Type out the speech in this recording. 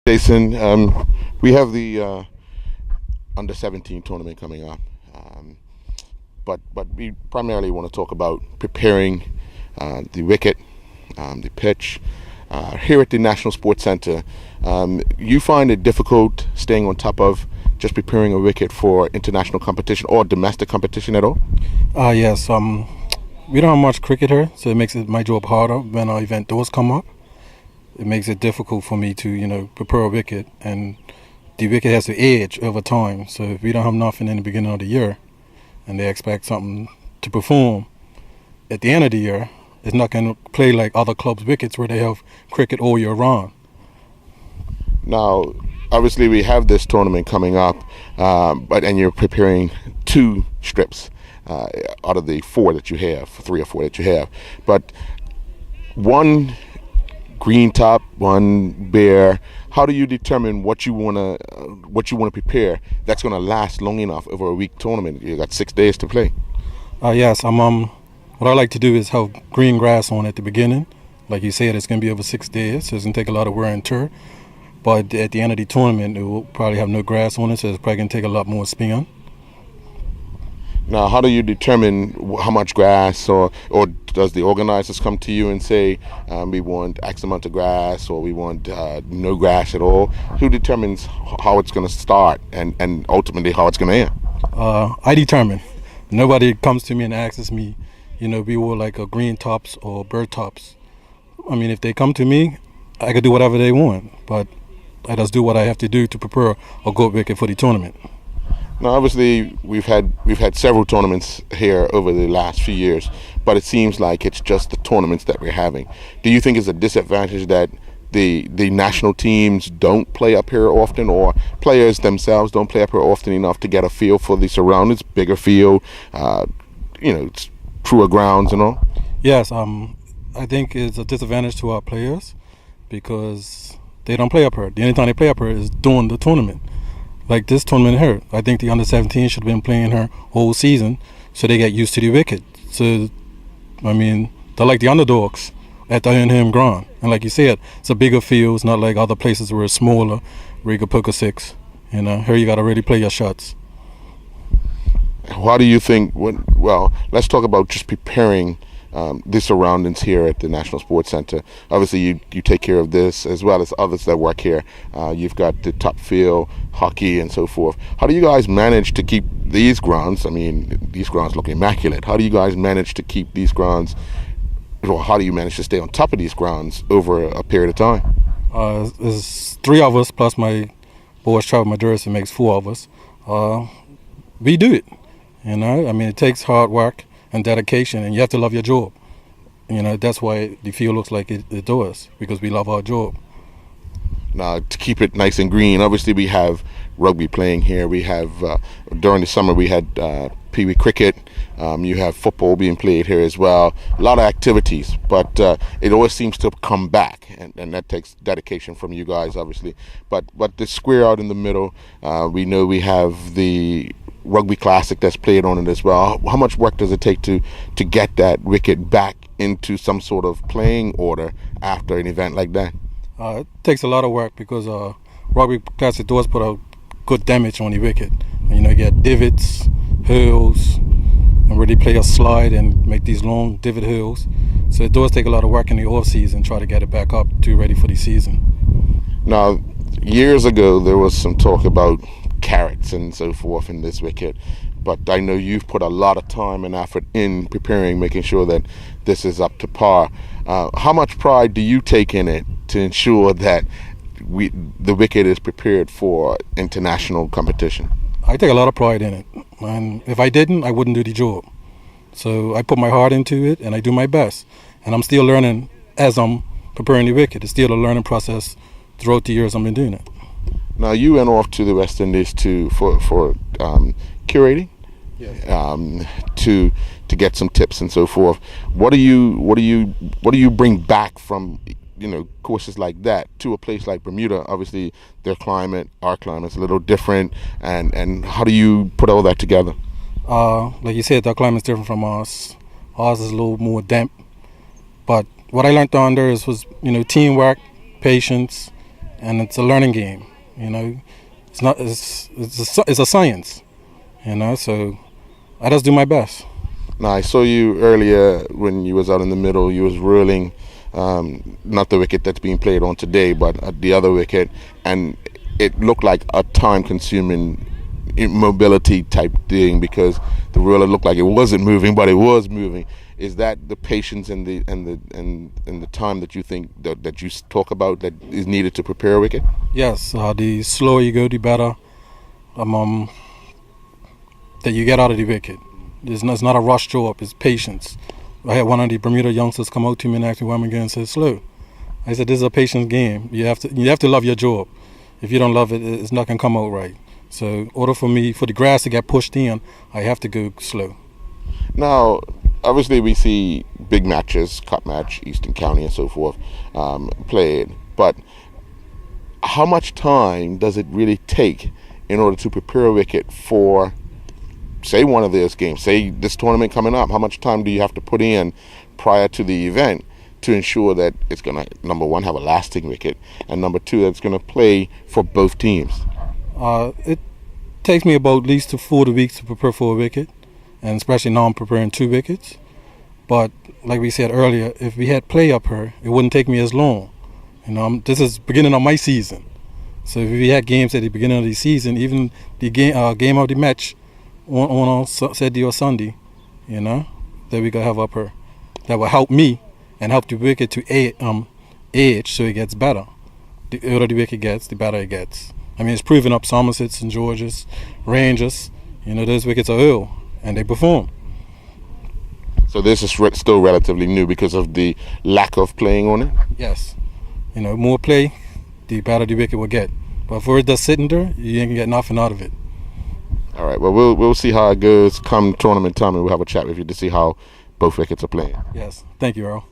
Jason, we have the under 17 tournament coming up, but we primarily want to talk about preparing the wicket, the pitch here at the National Sports Centre. You find it difficult staying on top of just preparing a wicket for international competition or domestic competition at all? Yes. We don't have much cricket here, so it makes my job harder when our event doors come up. It makes it difficult for me to, prepare a wicket, and the wicket has to age over time. So if we don't have nothing in the beginning of the year, and they expect something to perform at the end of the year, it's not going to play like other clubs' wickets where they have cricket all year round. Now, obviously, we have this tournament coming up, and you're preparing two strips out of the three or four that you have, but one green top, one bare. How do you determine what you wanna prepare that's gonna last long enough over a week tournament? You got 6 days to play. Yes, what I like to do is have green grass on at the beginning. Like you said, it's gonna be over 6 days, so it's gonna take a lot of wear and tear. But at the end of the tournament, it will probably have no grass on it, so it's probably gonna take a lot more spin. Now, how do you determine how much grass, or does the organizers come to you and say, we want X amount of grass, or we want no grass at all? Who determines how it's going to start and ultimately how it's going to end? I determine. Nobody comes to me and asks me, we were like a green tops or bird tops. I mean, if they come to me, I could do whatever they want, but I just do what I have to do to prepare a good wicket for the tournament. Now, obviously, we've had several tournaments here over the last few years, but it seems like it's just the tournaments that we're having. Do you think it's a disadvantage that the national teams don't play up here often, or players themselves don't play up here often enough to get a feel for the surroundings, bigger field, truer grounds and all? Yes, I think it's a disadvantage to our players because they don't play up here. The only time they play up here is during the tournament. Like this tournament here, I think the under 17 should have been playing her whole season, so they get used to the wicket. So, I mean, they're like the underdogs at the home ground. And like you said, it's a bigger field. It's not like other places where it's smaller, where you could poke a six. Here you got to really play your shots. How do you think? Well, let's talk about just preparing the surroundings here at the National Sports Centre. Obviously, you take care of this as well as others that work here. You've got the top field, hockey, and so forth. How do you guys manage to keep these grounds? I mean, these grounds look immaculate. How do you guys manage to keep these grounds? Or how do you manage to stay on top of these grounds over a period of time? There's three of us plus my boys travel my jersey makes four of us. We do it. I mean, it takes hard work and dedication, and you have to love your job. That's why the field looks like it does, because we love our job. Now, to keep it nice and green, obviously we have rugby playing here. We have, during the summer, we had Pee Wee Cricket. You have football being played here as well. A lot of activities, but it always seems to come back, and that takes dedication from you guys, obviously. But the square out in the middle, we know we have the Rugby Classic that's played on it as well. How much work does it take to get that wicket back into some sort of playing order after an event like that? It takes a lot of work because Rugby Classic does put a good damage on the wicket. You get divots, holes, and really play a slide and make these long divot holes. So it does take a lot of work in the off season, try to get it back up to ready for the season. Now, years ago there was some talk about carrots and so forth in this wicket, but I know you've put a lot of time and effort in preparing, making sure that this is up to par. How much pride do you take in it to ensure that the wicket is prepared for international competition? I take a lot of pride in it, and if I didn't, I wouldn't do the job. So I put my heart into it, and I do my best, and I'm still learning as I'm preparing the wicket. It's still a learning process throughout the years I've been doing it. Now, you went off to the West Indies for curating, yes. To get some tips and so forth. What do you bring back from courses like that to a place like Bermuda? Obviously, our climate's a little different, and how do you put all that together? Like you said, our climate's different from ours. Ours is a little more damp, but what I learned down there was teamwork, patience, and it's a learning game. You know, it's not. It's a science. You know, so I just do my best. Now, I saw you earlier when you was out in the middle. You was ruling, not the wicket that's being played on today, but the other wicket, and it looked like a time-consuming mobility type thing because the ruler looked like it wasn't moving, but it was moving. Is that the patience and the time that you think that you talk about that is needed to prepare a wicket? Yes, the slower you go, the better that you get out of the wicket. It's not a rush job, it's patience. I had one of the Bermuda youngsters come out to me and ask me why I'm again and say slow. I said this is a patience game. You have to love your job. If you don't love it, it's not gonna come out right. So in order for the grass to get pushed in, I have to go slow. Now, obviously we see big matches, cup match, Eastern County and so forth, played, but how much time does it really take in order to prepare a wicket for, say, one of those games, say this tournament coming up? How much time do you have to put in prior to the event to ensure that it's going to, number one, have a lasting wicket, and number two, that it's going to play for both teams? It takes me about at least 4 weeks to prepare for a wicket, and especially now I'm preparing 2 wickets. But like we said earlier, if we had play up here, it wouldn't take me as long. You know, this is beginning of my season. So if we had games at the beginning of the season, even the game of the match on Saturday or Sunday, you know, that we could have up here, that will help me and help the wicket to age so it gets better. The older the wicket gets, the better it gets. I mean, it's proven up Somersets and Georges, Rangers, you know, those wickets are ill and they perform. So this is still relatively new because of the lack of playing on it? Yes. You know, more play, the better the wicket will get. But if it's just sitting there, you ain't gonna get nothing out of it. All right, well, we'll see how it goes come tournament time, and we'll have a chat with you to see how both wickets are playing. Yes. Thank you, Earl.